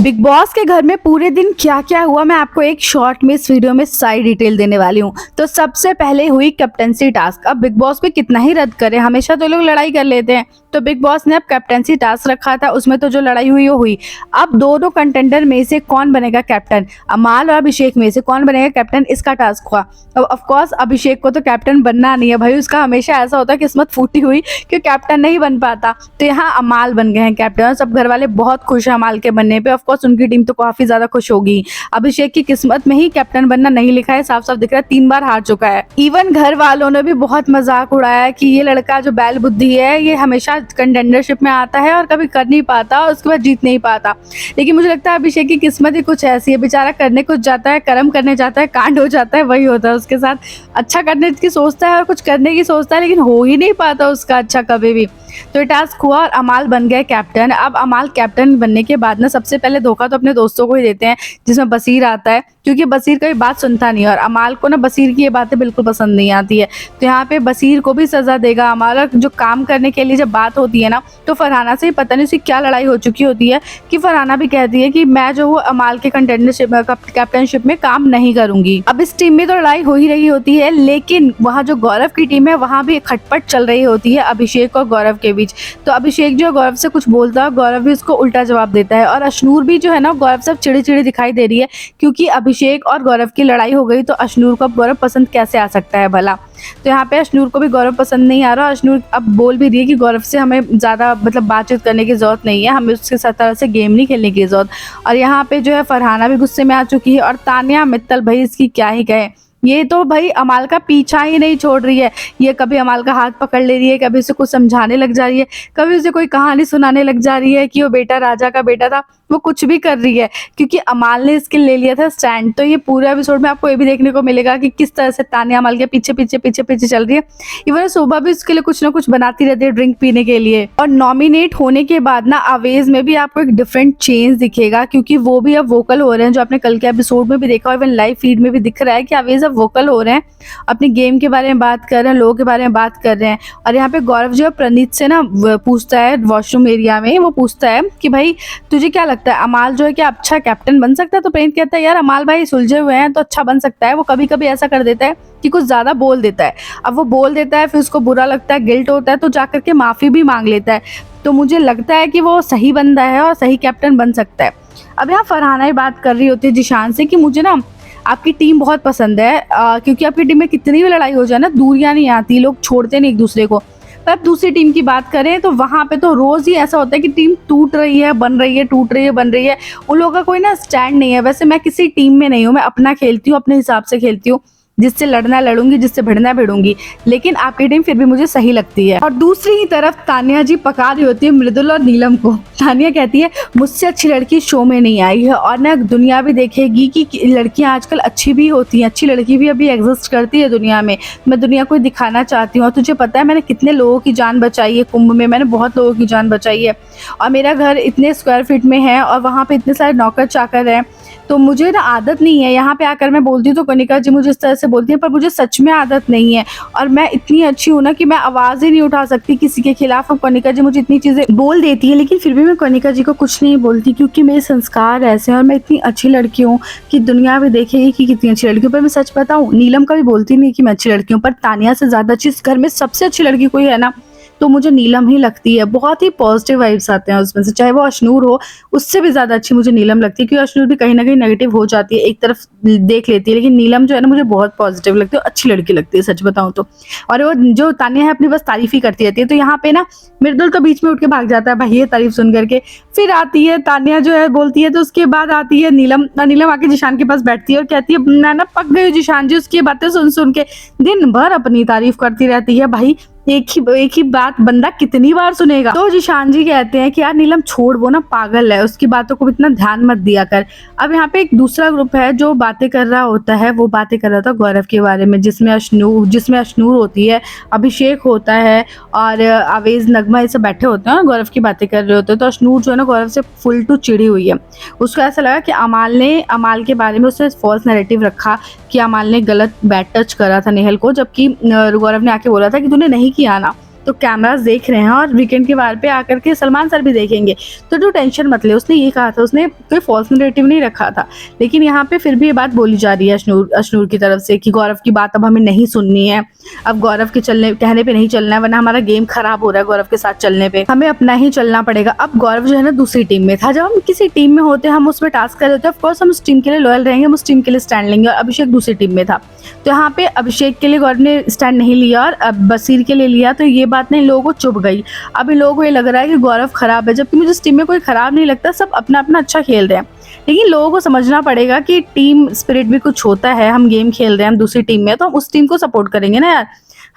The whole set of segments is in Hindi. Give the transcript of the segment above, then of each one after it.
बिग बॉस के घर में पूरे दिन क्या क्या हुआ मैं आपको एक शॉर्ट में इस वीडियो में सारी डिटेल देने वाली हूँ। तो सबसे पहले हुई कैप्टेंसी टास्क। अब बिग बॉस पे कितना ही रद्द करे, हमेशा तो लोग लड़ाई कर लेते हैं। तो बिग बॉस ने अब कैप्टेंसी टास्क रखा था, उसमें तो जो लड़ाई हुई वो हुई। अब दोनों कंटेंडर में से कौन बनेगा कैप्टन, अमाल और अभिषेक में से कौन बनेगा कैप्टन, इसका टास्क हुआ। अब ऑफकोर्स अभिषेक को तो कैप्टन बनना नहीं है भाई, उसका हमेशा ऐसा होता है किस्मत फूटी हुई कि कैप्टन नहीं बन पाता। तो यहाँ अमाल बन गए हैं कैप्टन और सब घर वाले बहुत खुश हैं अमाल के बनने पे। ऑफकोर्स उनकी टीम तो काफी ज्यादा खुश होगी। अभिषेक की किस्मत में ही कैप्टन बनना नहीं लिखा है, साफ साफ दिख रहा है, 3 बार हार चुका है। इवन घर वालों ने भी बहुत मजाक उड़ाया कि ये लड़का जो बैल बुद्धि है ये हमेशा कंटेंडरशिप में आता है और कभी कर नहीं पाता और उसके बाद जीत नहीं पाता। लेकिन मुझे लगता है अभिषेक की किस्मत ही कुछ ऐसी है, बेचारा करने कुछ जाता है, कर्म करने जाता है, कांड हो जाता है, वही होता है उसके साथ। अच्छा करने की सोचता है और कुछ करने की सोचता है लेकिन हो ही नहीं पाता उसका अच्छा कभी भी। तो ये टास्क हुआ और अमाल बन गए कैप्टन। अब अमाल कैप्टन बनने के बाद ना सबसे पहले धोखा तो अपने दोस्तों को ही देते हैं, जिसमें बसीर आता है, क्योंकि बसीर कोई बात सुनता नहीं है और अमाल को ना बसीर की ये बातें बिल्कुल पसंद नहीं आती है। तो यहाँ पे बसीर को भी सजा देगा अमाल। जो काम करने के लिए जब बात होती है ना, तो फरहाना से पता नहीं उसकी क्या लड़ाई हो चुकी होती है कि फरहाना भी कहती है कि मैं जो हूँ अमाल के कंटेंडरशिप कैप्टनशिप में काम नहीं करूंगी। अब इस टीम में तो लड़ाई हो ही रही होती है, लेकिन वहाँ जो गौरव की टीम है वहाँ भी खटपट चल रही होती है अभिषेक और गौरव के बीच। तो अभिषेक जो गौरव से कुछ बोलता है, गौरव भी उसको उल्टा जवाब देता है और अशनूर भी जो है ना गौरव से चिड़ी चिड़ी दिखाई दे रही है, क्योंकि अभिषेक और गौरव की लड़ाई हो गई तो अशनूर को अब गौरव पसंद कैसे आ सकता है भला। तो यहाँ पे अशनूर को भी गौरव पसंद नहीं आ रहा। अशनूर अब बोल भी रही है कि गौरव से हमें ज़्यादा बातचीत करने की ज़रूरत नहीं है, हमें उसके साथ तरह से गेम नहीं खेलने की ज़रूरत। और यहाँ पे जो है फरहाना भी गुस्से में आ चुकी है और तानिया मित्तल भाई इसकी क्या ही कहे, ये तो भाई अमाल का पीछा ही नहीं छोड़ रही है। ये कभी अमाल का हाथ पकड़ ले रही है, कभी उसे कुछ समझाने लग जा रही है, कभी उसे कोई कहानी सुनाने लग जा रही है कि वो बेटा राजा का बेटा था। वो कुछ भी कर रही है क्योंकि अमाल ने इसके ले लिया था स्टैंड। तो ये पूरे एपिसोड में आपको ये भी देखने को मिलेगा कि किस तरह से तानिया अमाल के पीछे पीछे पीछे पीछे चल रही है। इवन शोभा भी उसके लिए कुछ ना कुछ बनाती रहती है ड्रिंक पीने के लिए। और नॉमिनेट होने के बाद ना अवेज में भी आपको एक डिफरेंट चेंज दिखेगा, क्योंकि वो भी अब वोकल हो रहे हैं। जो आपने कल के एपिसोड में भी देखा, इवन लाइव फीड में भी दिख रहा है कि अवेज अब वोकल हो रहे हैं, अपने गेम के बारे में बात कर रहे हैं, लोगों के बारे में बात कर रहे हैं। और यहाँ पे गौरव जो है प्रणीत से ना पूछता है वॉशरूम एरिया में, वो पूछता है कि भाई तुझे क्या लगता है अमाल जो है क्या अच्छा कैप्टन बन सकता है। तो प्रणीत कहता है यार अमाल भाई सुलझे हुए हैं तो अच्छा बन सकता है, वो कभी कभी ऐसा कर देता है कि कुछ ज्यादा बोल देता है। अब वो बोल देता है, फिर उसको बुरा लगता है, गिल्ट होता है, तो जाकर के माफी भी मांग लेता है। तो मुझे लगता है कि वो सही बंदा है और सही कैप्टन बन सकता है। अब यहाँ फरहाना ही बात कर रही होती है जिशान से कि मुझे ना आपकी टीम बहुत पसंद है, क्योंकि आपकी टीम में कितनी भी लड़ाई हो जाए ना दूरियां नहीं आती, लोग छोड़ते नहीं एक दूसरे को। पर अब दूसरी टीम की बात करें तो वहां पे तो रोज ही ऐसा होता है कि टीम टूट रही है, बन रही है, टूट रही है, बन रही है। उन लोगों का कोई ना स्टैंड नहीं है। वैसे मैं किसी टीम में नहीं हूँ, मैं अपना खेलती हूँ, अपने हिसाब से खेलती हूँ, जिससे लड़ना लड़ूंगी, जिससे भिड़ना भिड़ूंगी। लेकिन आपकी टीम फिर भी मुझे सही लगती है। और दूसरी ही तरफ तानिया जी पका रही होती है मृदुल और नीलम को। तानिया कहती है मुझसे अच्छी लड़की शो में नहीं आई है और ना दुनिया भी देखेगी कि लड़कियां आजकल अच्छी भी होती हैं, अच्छी लड़की भी अभी एग्जिस्ट करती है दुनिया में। मैं दुनिया को दिखाना चाहती हूँ और तुझे पता है मैंने कितने लोगों की जान बचाई है कुंभ में, मैंने बहुत लोगों की जान बचाई है। और मेरा घर इतने स्क्वायर फीट में है और वहाँ पे इतने सारे नौकर चाकर हैं, तो मुझे ना आदत नहीं है यहाँ पे आकर मैं बोलती हूँ तो कनिका जी मुझे इस तरह से बोलती हैं, पर मुझे सच में आदत नहीं है। और मैं इतनी अच्छी हूँ ना कि मैं आवाज़ ही नहीं उठा सकती किसी के खिलाफ। और कनिका जी मुझे इतनी चीज़ें बोल देती है, लेकिन फिर भी मैं कनिका जी को कुछ नहीं बोलती, क्योंकि मेरे संस्कार ऐसे हैं और मैं इतनी अच्छी लड़की हूँ कि दुनिया भी देखेगी कि कितनी अच्छी लड़की हूँ। पर मैं सच बताऊँ, नीलम कभी बोलती नहीं कि मैं अच्छी लड़की हूँ, पर तानिया से ज़्यादा अच्छी इस घर में सबसे अच्छी लड़की कोई है ना तो मुझे नीलम ही लगती है। बहुत ही पॉजिटिव वाइब्स आते हैं उसमें से, चाहे वो अशनूर हो, उससे भी ज्यादा अच्छी मुझे नीलम लगती है, क्योंकि अशनूर भी कहीं ना कहीं नेगेटिव हो जाती है, एक तरफ देख लेती है, लेकिन नीलम जो है ना मुझे बहुत पॉजिटिव लगती है, अच्छी लड़की लगती है सच बताऊं तो। और वो जो तानिया है अपनी बस तारीफ ही करती रहती है। तो यहाँ पे ना मृदुल तो बीच में उठ के भाग जाता है भाई ये तारीफ सुन करके। फिर आती है तानिया जो है बोलती है, तो उसके बाद आती है नीलम। नीलम आके जिशान के पास बैठती है और कहती है मैं ना पक गई हूँ जिशान जी उसकी बातें सुन सुन के, दिन भर अपनी तारीफ करती रहती है। भाई एक ही बात बंदा कितनी बार सुनेगा। तो जिशान जी कहते हैं कि यार नीलम छोड़, वो ना पागल है, उसकी बातों को इतना ध्यान मत दिया कर। अब यहाँ पे एक दूसरा ग्रुप है जो बातें कर रहा होता है, वो बातें कर रहा था गौरव के बारे में, जिसमें अशनूर होती है, अभिषेक होता है और आवेज नगमा ये सब बैठे होते हैं और गौरव की बातें कर रहे होते हैं। तो अशनूर जो है ना गौरव से फुल टू चिड़ी हुई है। उसको ऐसा लगा कि अमाल के बारे में उसने फॉल्स नैरेटिव रखा कि अमाल ने गलत बैड टच करा था नेहल को, जबकि गौरव ने आके बोला था कि तूने नहीं किया ना। तो कैमरास देख रहे हैं और वीकेंड के वार पे आकर के सलमान सर भी देखेंगे, तो तू टेंशन मत ले। उसने ये कहा था, उसने कोई फॉल्स नैरेटिव नहीं रखा था। लेकिन यहाँ पे फिर भी ये बात बोली जा रही है अशनूर की तरफ से कि गौरव की बात अब हमें नहीं सुननी है, अब गौरव के कहने पे नहीं चलना है, वरना हमारा गेम खराब हो रहा है गौरव के साथ चलने पे, हमें अपना ही चलना पड़ेगा। अब गौरव जो है ना दूसरी टीम में था, जब हम किसी टीम में होते हैं, हम उसमें टास्क कर रहे होते हैं, ऑफकोर्स हम उस टीम के लिए लॉयल रहेंगे, हम उस टीम के लिए स्टैंड लेंगे। और अभिषेक दूसरी टीम में था, तो यहाँ पे अभिषेक के लिए गौरव ने स्टैंड नहीं लिया और अब बसीर के लिए लिया, तो ये बात नहीं लोगों को चुभ गई। अब इन लोगों को ये लग रहा है कि गौरव खराब है, जबकि मुझे इस टीम में कोई खराब नहीं लगता, सब अपना अपना अच्छा खेल रहे हैं। लेकिन लोगों को समझना पड़ेगा कि टीम स्पिरिट भी कुछ होता है। हम गेम खेल रहे हैं, हम दूसरी टीम में, तो हम उस टीम को सपोर्ट करेंगे ना यार,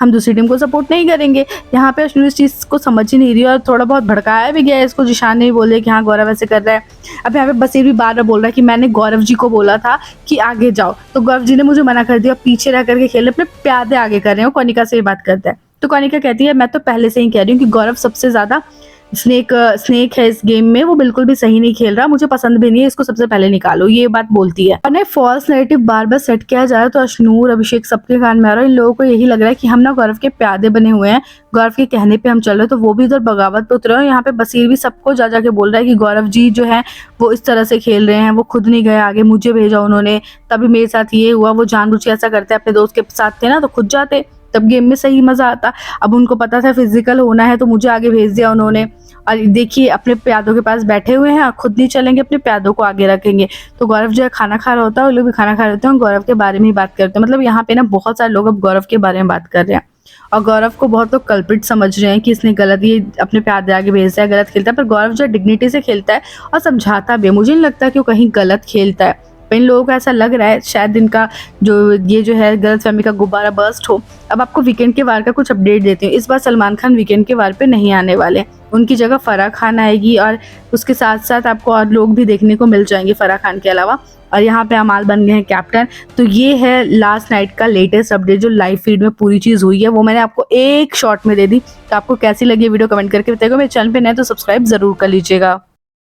हम दूसरी टीम को सपोर्ट नहीं करेंगे। यहाँ पे अश्विनी इस चीज़ को समझ ही नहीं रही और थोड़ा बहुत भड़काया भी गया है इसको। जिशान ने बोले कि हाँ गौरव ऐसे कर रहा है। अब यहाँ पे बसीर भी बार बार बोल रहा है कि मैंने गौरव जी को बोला था कि आगे जाओ, तो गौरव जी ने मुझे मना कर दिया, पीछे रह करके खेल, अपने प्यादे आगे कर रहे हो। कनिका से ये बात करता है, तो कनिका कहती है मैं तो पहले से ही कह रही हूँ कि गौरव सबसे ज़्यादा स्नेक है इस गेम में, वो बिल्कुल भी सही नहीं खेल रहा, मुझे पसंद भी नहीं है, इसको सबसे पहले निकालो, ये बात बोलती है। और फॉल्स नैरेटिव बार बार सेट किया जा रहा है, तो अशनूर अभिषेक सबके कान में आ रहा है। इन लोगों को यही लग रहा है कि हम ना गौरव के प्यादे बने हुए हैं, गौरव के कहने पे हम चल रहे हैं, तो वो भी इधर बगावत पे उतरे हैं। यहाँ पे बसीर भी सबको जा जाके बोल रहा है कि गौरव जी जो है वो इस तरह से खेल रहे हैं, वो खुद नहीं गए आगे, मुझे भेजा उन्होंने, तभी मेरे साथ ये हुआ, वो जानबूझ के ऐसा करते, अपने दोस्त के साथ थे ना तो खुद जाते, तब गेम में सही मजा आता। अब उनको पता था फिजिकल होना है, तो मुझे आगे भेज दिया उन्होंने। और देखिए अपने प्यादों के पास बैठे हुए हैं और खुद नहीं चलेंगे, अपने प्यादों को आगे रखेंगे। तो गौरव जो है खाना खा रहा होता है, वो लोग भी खाना खा रहे होते हैं, गौरव के बारे में ही बात करते हैं। मतलब यहाँ पे ना बहुत सारे लोग अब गौरव के बारे में बात कर रहे हैं और गौरव को बहुत लोग कल्प्रिट समझ रहे हैं कि इसने गलत, ये अपने प्यादे आगे भेजता है, गलत खेलता है। पर गौरव जो डिग्निटी से खेलता है और समझाता भी है, मुझे नहीं लगता कि वो कहीं गलत खेलता है। इन लोगों को ऐसा लग रहा है शायद इनका जो है गलतफहमी का गुब्बारा बर्स्ट हो। अब आपको वीकेंड के वार का कुछ अपडेट देती हूँ। इस बार सलमान खान वीकेंड के वार पे नहीं आने वाले, उनकी जगह फराह खान आएगी और उसके साथ साथ आपको और लोग भी देखने को मिल जाएंगे फराह खान के अलावा। और यहाँ पे अमाल बन गए हैं कैप्टन। तो ये है लास्ट नाइट का लेटेस्ट अपडेट, जो लाइव फीड में पूरी चीज़ हुई है, वो मैंने आपको एक शॉट में दे दी। तो आपको कैसी लगी वीडियो कमेंट करके बताइएगा। मेरे चैनल पे नए तो सब्सक्राइब जरूर कर लीजिएगा।